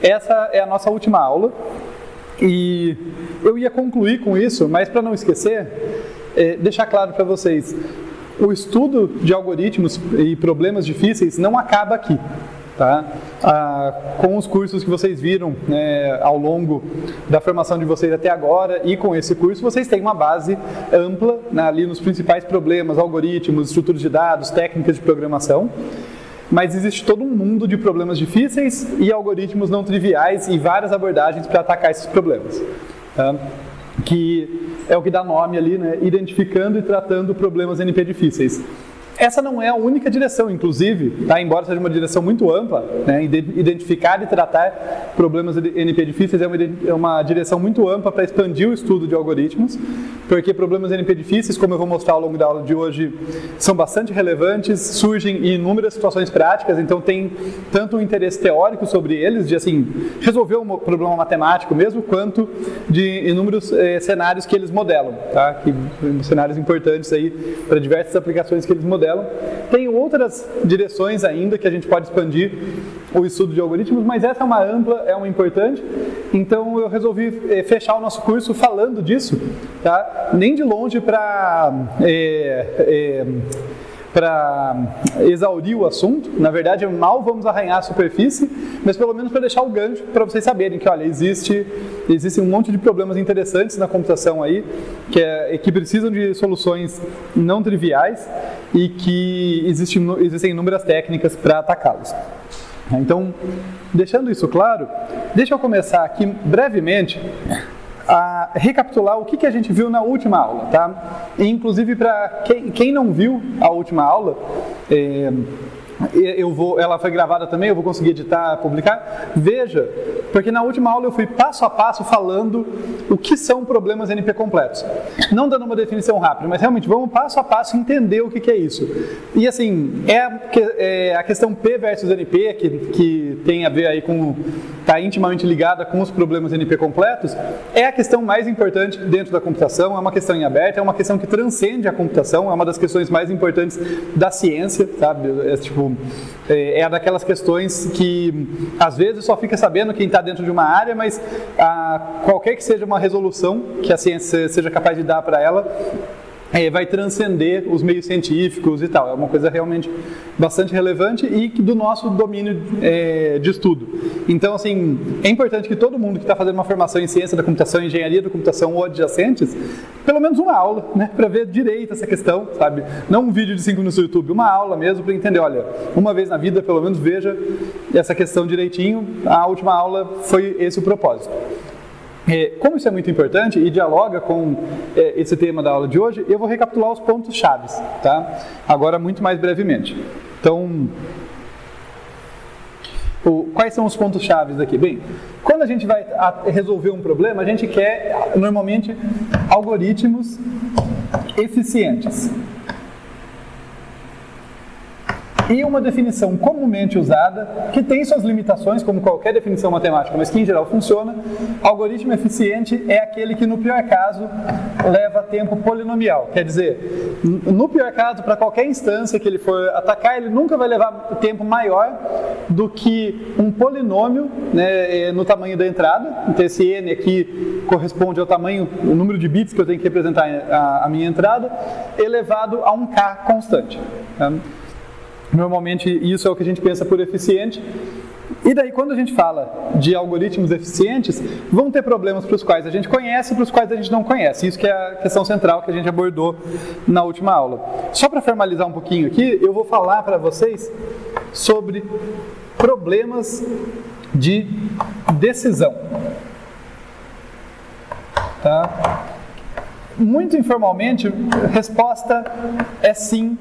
essa é a nossa última aula e eu ia concluir com isso, mas para não esquecer, deixar claro para vocês, o estudo de algoritmos e problemas difíceis não acaba aqui. Tá? Com os cursos que vocês viram ao longo da formação de vocês até agora e com esse curso, vocês têm uma base ampla ali nos principais problemas, algoritmos, estruturas de dados, técnicas de programação. Mas existe todo um mundo de problemas difíceis e algoritmos não triviais e várias abordagens para atacar esses problemas. Tá? Que é o que dá nome ali, identificando e tratando problemas NP difíceis. Essa não é a única direção, inclusive, tá? Embora seja uma direção muito ampla, identificar e tratar problemas NP difíceis é uma direção muito ampla para expandir o estudo de algoritmos, porque problemas NP difíceis, como eu vou mostrar ao longo da aula de hoje, são bastante relevantes, surgem em inúmeras situações práticas, então tem tanto um interesse teórico sobre eles, de resolver um problema matemático mesmo, quanto de inúmeros cenários que eles modelam, tá? Cenários importantes aí para diversas aplicações que eles modelam. Tem outras direções ainda que a gente pode expandir o estudo de algoritmos, mas essa é uma ampla, é uma importante. Então eu resolvi fechar o nosso curso falando disso, tá? Nem de longe para exaurir o assunto. Na verdade, mal vamos arranhar a superfície, mas pelo menos para deixar o gancho para vocês saberem que, olha, existem um monte de problemas interessantes na computação aí, que precisam de soluções não triviais e que existem inúmeras técnicas para atacá-los. Então, deixando isso claro, deixa eu começar aqui brevemente a recapitular o que a gente viu na última aula, tá? E, inclusive, para quem não viu a última aula, ela foi gravada também, eu vou conseguir editar, publicar. Veja, porque na última aula eu fui passo a passo falando o que são problemas NP completos. Não dando uma definição rápida, mas realmente vamos passo a passo entender o que é isso. E assim, a questão P versus NP, que tem a ver aí está intimamente ligada com os problemas NP completos, é a questão mais importante dentro da computação, é uma questão em aberto, é uma questão que transcende a computação, é uma das questões mais importantes da ciência, sabe? É daquelas questões que às vezes só fica sabendo quem está dentro de uma área, mas qualquer que seja uma resolução que a ciência seja capaz de dar para ela, vai transcender os meios científicos e tal. É uma coisa realmente bastante relevante e do nosso domínio de estudo. Então, assim, é importante que todo mundo que está fazendo uma formação em ciência da computação, engenharia da computação ou adjacentes, pelo menos uma aula, para ver direito essa questão, sabe? Não um vídeo de 5 minutos no YouTube, uma aula mesmo para entender, olha, uma vez na vida, pelo menos veja essa questão direitinho. A última aula foi esse o propósito. Como isso é muito importante e dialoga com esse tema da aula de hoje, eu vou recapitular os pontos chaves, tá? Agora muito mais brevemente. Então, quais são os pontos chaves aqui? Bem, quando a gente vai resolver um problema, a gente quer, normalmente, algoritmos eficientes. E uma definição comumente usada, que tem suas limitações, como qualquer definição matemática, mas que em geral funciona. Algoritmo eficiente é aquele que, no pior caso, leva tempo polinomial. Quer dizer, no pior caso, para qualquer instância que ele for atacar, ele nunca vai levar tempo maior do que um polinômio, no tamanho da entrada. Então esse n aqui corresponde ao tamanho, o número de bits que eu tenho que representar a minha entrada, elevado a um k constante. Normalmente isso é o que a gente pensa por eficiente. E daí, quando a gente fala de algoritmos eficientes, vão ter problemas para os quais a gente conhece e para os quais a gente não conhece. Isso que é a questão central que a gente abordou na última aula. Só para formalizar um pouquinho aqui, eu vou falar para vocês sobre problemas de decisão. Tá? Muito informalmente, a resposta é sim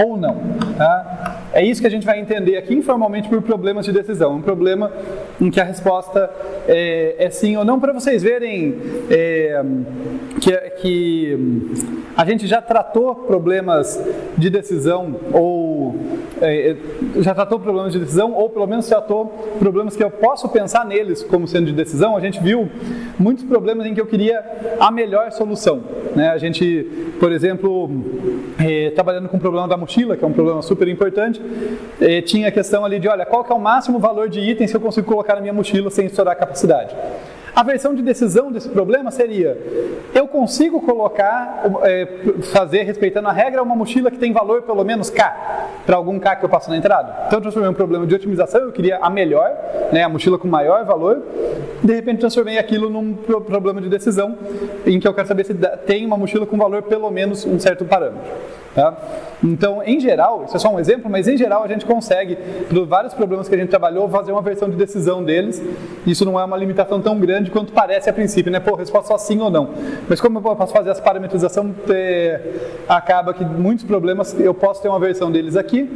ou não. Tá? É isso que a gente vai entender aqui informalmente por problemas de decisão. Um problema em que a resposta é sim ou não, para vocês verem que a gente já tratou problemas de decisão ou já tratou problemas de decisão, ou pelo menos tratou problemas que eu posso pensar neles como sendo de decisão. A gente viu muitos problemas em que eu queria a melhor solução, né? A gente, por exemplo, trabalhando com o problema da mochila, que é um problema super importante, tinha a questão ali de, olha, qual que é o máximo valor de itens que eu consigo colocar na minha mochila sem estourar a capacidade? A versão de decisão desse problema seria: eu consigo colocar, fazer, respeitando a regra, uma mochila que tem valor pelo menos K, para algum K que eu passo na entrada. Então eu transformei um problema de otimização, eu queria a melhor, né, a mochila com maior valor, de repente transformei aquilo num problema de decisão, em que eu quero saber se tem uma mochila com valor pelo menos um certo parâmetro. Tá? Então, em geral, isso é só um exemplo, mas em geral a gente consegue, por vários problemas que a gente trabalhou, fazer uma versão de decisão deles. Isso não é uma limitação tão grande quanto parece a princípio, né? Pô, resposta só sim ou não. Mas como eu posso fazer essa parametrização, acaba que muitos problemas eu posso ter uma versão deles aqui.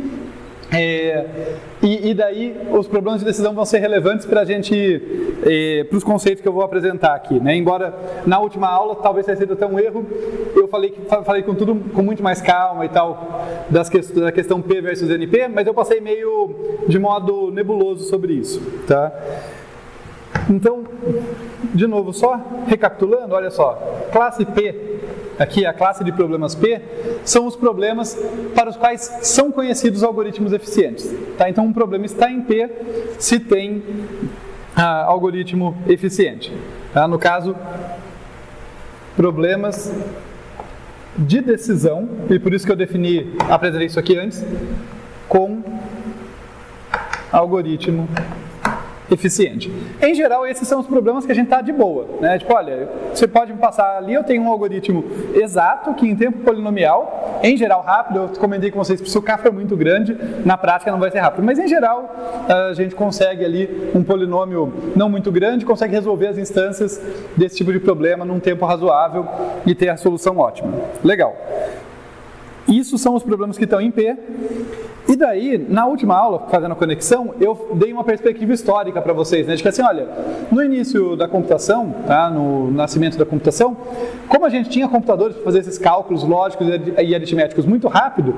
E daí os problemas de decisão vão ser relevantes para a gente, para os conceitos que eu vou apresentar aqui, né? Embora na última aula talvez tenha sido até um erro, eu falei com tudo com muito mais calma e tal, da questão P versus NP, mas eu passei meio de modo nebuloso sobre isso, tá? Então, de novo, só recapitulando, olha só, classe P, aqui a classe de problemas P, são os problemas para os quais são conhecidos algoritmos eficientes. Tá? Então, um problema está em P se tem algoritmo eficiente. Tá? No caso, problemas de decisão, e por isso que eu apresentei isso aqui antes, com algoritmo eficiente. Em geral, esses são os problemas que a gente está de boa, né? Tipo, olha, você pode me passar ali, eu tenho um algoritmo exato, que em tempo polinomial, em geral rápido, eu comentei com vocês, se o K for muito grande, na prática não vai ser rápido, mas em geral, a gente consegue ali um polinômio não muito grande, consegue resolver as instâncias desse tipo de problema num tempo razoável e ter a solução ótima. Legal. Isso são os problemas que estão em P. E daí, na última aula, fazendo a conexão, eu dei uma perspectiva histórica para vocês, né? De que assim, olha, no início da computação, tá? No nascimento da computação, como a gente tinha computadores para fazer esses cálculos lógicos e aritméticos muito rápido,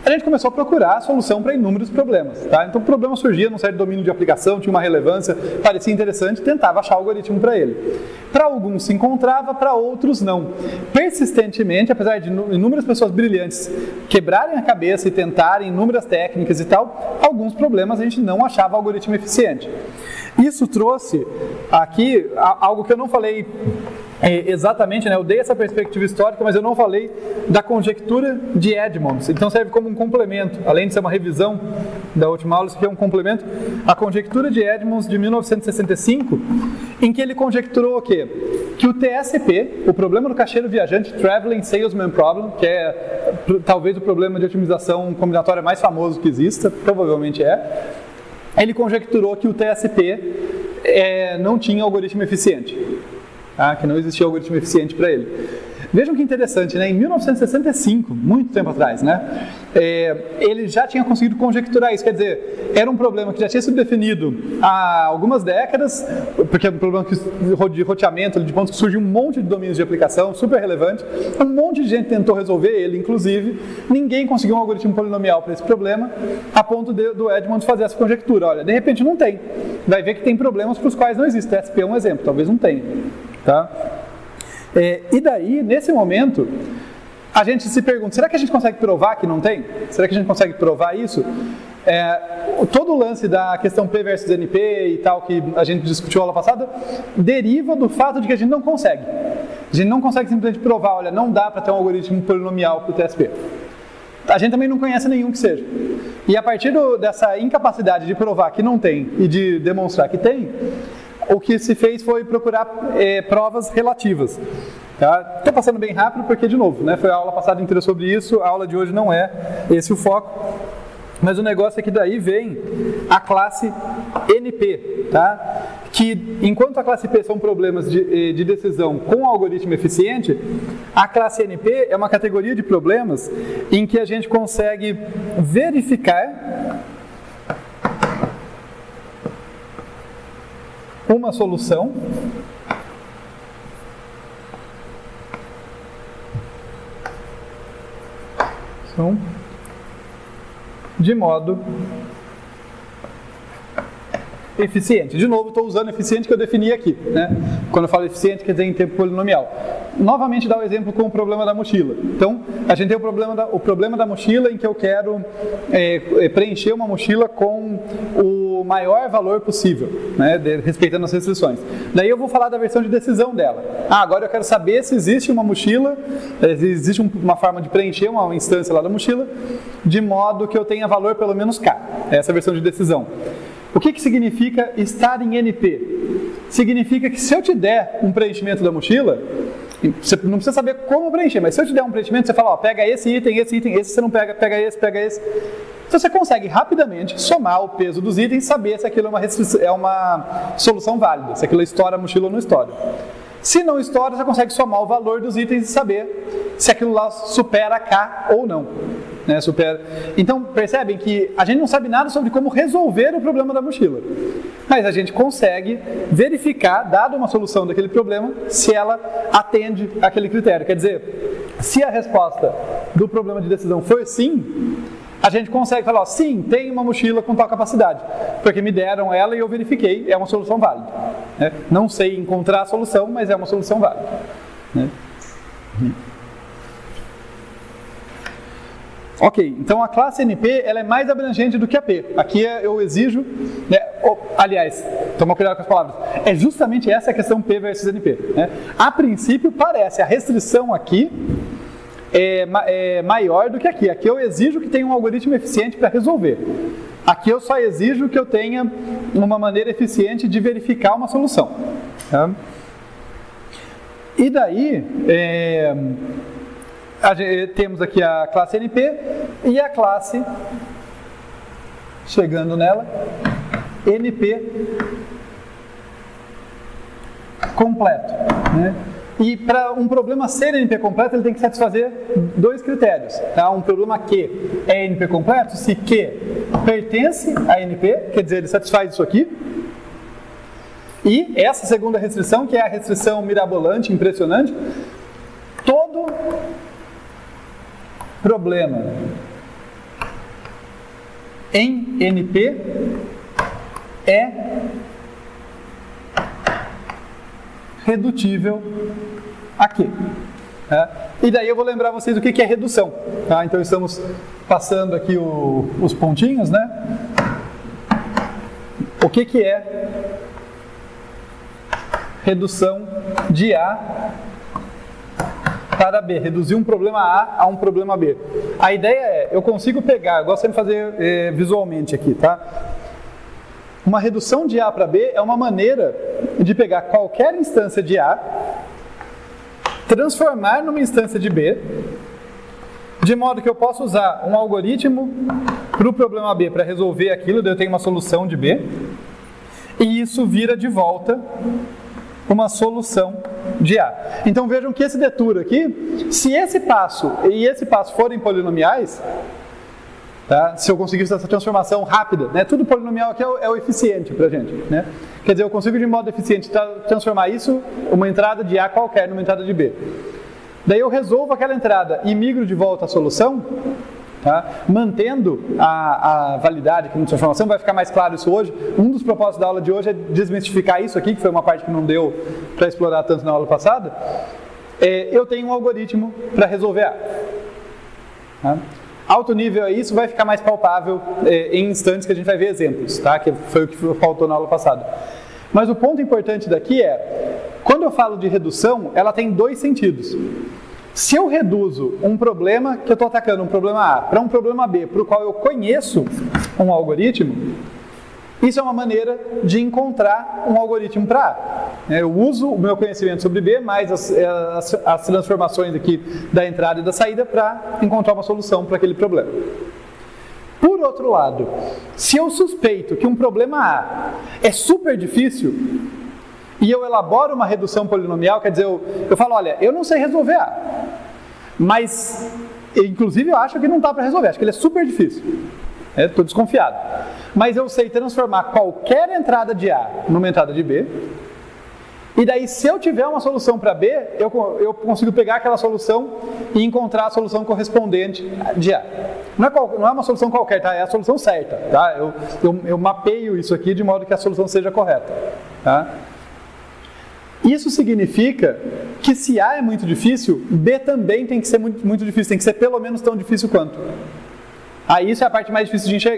a gente começou a procurar a solução para inúmeros problemas, tá? Então o problema surgia num certo domínio de aplicação, tinha uma relevância, parecia interessante, tentava achar algoritmo para ele. Para alguns se encontrava, para outros não. Persistentemente, apesar de inúmeras pessoas brilhantes quebrarem a cabeça e tentarem inúmeras técnicas e tal, alguns problemas a gente não achava algoritmo eficiente. Isso trouxe aqui algo que eu não falei exatamente, né? Eu dei essa perspectiva histórica, mas eu não falei da conjectura de Edmonds. Então serve como um complemento, além de ser uma revisão da última aula, isso aqui é um complemento. A conjectura de Edmonds de 1965, em que ele conjecturou o quê? Que o TSP, o problema do caixeiro viajante, Traveling Salesman Problem, que é talvez o problema de otimização combinatória mais famoso que exista, provavelmente é, ele conjecturou que o TSP não tinha algoritmo eficiente. Que não existia algoritmo eficiente para ele. Vejam que interessante, né? Em 1965, muito tempo atrás, né? Ele já tinha conseguido conjecturar isso, quer dizer, era um problema que já tinha sido definido há algumas décadas, porque é um problema de roteamento, de pontos que surgiu um monte de domínios de aplicação, super relevante, um monte de gente tentou resolver ele, inclusive, ninguém conseguiu um algoritmo polinomial para esse problema, a ponto do Edmonds fazer essa conjectura. Olha, de repente não tem, vai ver que tem problemas para os quais não existe, TSP é um exemplo, talvez não tenha, tá? E daí, nesse momento, a gente se pergunta, será que a gente consegue provar que não tem? Será que a gente consegue provar isso? Todo o lance da questão P versus NP e tal, que a gente discutiu na aula passada, deriva do fato de que a gente não consegue. A gente não consegue simplesmente provar, olha, não dá para ter um algoritmo polinomial para o TSP. A gente também não conhece nenhum que seja. E a partir dessa incapacidade de provar que não tem e de demonstrar que tem, o que se fez foi procurar provas relativas. Tá? Estou passando bem rápido porque, de novo, né, foi a aula passada inteira sobre isso, a aula de hoje não é esse o foco. Mas o negócio é que daí vem a classe NP, tá? Que enquanto a classe P são problemas de decisão com algoritmo eficiente, a classe NP é uma categoria de problemas em que a gente consegue verificar uma solução de modo eficiente. De novo, estou usando eficiente que eu defini aqui, né? Quando eu falo eficiente, quer dizer em tempo polinomial. Novamente, dá o exemplo com o problema da mochila. Então, a gente tem o problema da mochila em que eu quero preencher uma mochila com o maior valor possível, né? Respeitando as restrições. Daí eu vou falar da versão de decisão dela. Agora eu quero saber se existe uma mochila, existe uma forma de preencher uma instância lá da mochila, de modo que eu tenha valor pelo menos K. Essa é a versão de decisão. O que significa estar em NP? Significa que se eu te der um preenchimento da mochila, você não precisa saber como preencher, mas se eu te der um preenchimento, você fala, ó, pega esse item, esse você não pega, pega esse. Então você consegue rapidamente somar o peso dos itens e saber se aquilo é uma solução válida, se aquilo estoura a mochila ou não estoura. Se não estoura, você consegue somar o valor dos itens e saber se aquilo lá supera K ou não. Né, Então, percebem que a gente não sabe nada sobre como resolver o problema da mochila. Mas a gente consegue verificar, dada uma solução daquele problema, se ela atende aquele critério. Quer dizer, se a resposta do problema de decisão for sim, a gente consegue falar, ó, sim, tem uma mochila com tal capacidade, porque me deram ela e eu verifiquei, é uma solução válida. Né? Não sei encontrar a solução, mas é uma solução válida. Né? Ok, então a classe NP ela é mais abrangente do que a P. Aqui eu exijo, né, aliás, toma cuidado com as palavras, é justamente essa a questão P versus NP. Né? A princípio parece, a restrição aqui é maior do que aqui. Aqui eu exijo que tenha um algoritmo eficiente para resolver. Aqui eu só exijo que eu tenha uma maneira eficiente de verificar uma solução. Tá? E daí, temos aqui a classe NP e a classe, chegando nela, NP completo. Né? E para um problema ser NP completo, ele tem que satisfazer dois critérios. Tá? Um problema que é NP completo, se Q pertence a NP, quer dizer, ele satisfaz isso aqui. E essa segunda restrição, que é a restrição mirabolante, impressionante, todo problema em NP é redutível a Q. Tá? E daí eu vou lembrar vocês o que é redução. Tá? Então estamos passando aqui os pontinhos, né? O que é redução de A para B, reduzir um problema A a um problema B. A ideia é, eu consigo pegar, eu gosto de fazer visualmente aqui, tá? Uma redução de A para B é uma maneira de pegar qualquer instância de A, transformar numa instância de B, de modo que eu possa usar um algoritmo para o problema B para resolver aquilo, daí eu tenho uma solução de B, e isso vira de volta uma solução de A. Então vejam que esse detour aqui, se esse passo e esse passo forem polinomiais, tá? Se eu conseguir essa transformação rápida, né? Tudo polinomial aqui é o eficiente para a gente. Né? Quer dizer, eu consigo de modo eficiente transformar isso, uma entrada de A qualquer, numa entrada de B. Daí eu resolvo aquela entrada e migro de volta à solução, tá? Mantendo a validade aqui na transformação, vai ficar mais claro isso hoje. Um dos propósitos da aula de hoje é desmistificar isso aqui, que foi uma parte que não deu para explorar tanto na aula passada. Eu tenho um algoritmo para resolver A. Tá? Alto nível é isso, vai ficar mais palpável em instantes que a gente vai ver exemplos, tá? Que foi o que faltou na aula passada. Mas o ponto importante daqui é, quando eu falo de redução, ela tem dois sentidos. Se eu reduzo um problema que eu estou atacando, um problema A, para um problema B, para o qual eu conheço um algoritmo, isso é uma maneira de encontrar um algoritmo para A. Eu uso o meu conhecimento sobre B, mais as transformações aqui da entrada e da saída para encontrar uma solução para aquele problema. Por outro lado, se eu suspeito que um problema A é super difícil e eu elaboro uma redução polinomial, quer dizer, eu falo, olha, eu não sei resolver A, mas inclusive eu acho que não dá para resolver, acho que ele é super difícil. Estou desconfiado. Mas eu sei transformar qualquer entrada de A numa entrada de B. E daí, se eu tiver uma solução para B, eu consigo pegar aquela solução e encontrar a solução correspondente de A. Não é uma solução qualquer, tá? É a solução certa, tá? Eu mapeio isso aqui de modo que a solução seja correta, tá? Isso significa que se A é muito difícil, B também tem que ser muito, muito difícil, tem que ser pelo menos tão difícil quanto. Aí isso é a parte mais difícil de enxergar.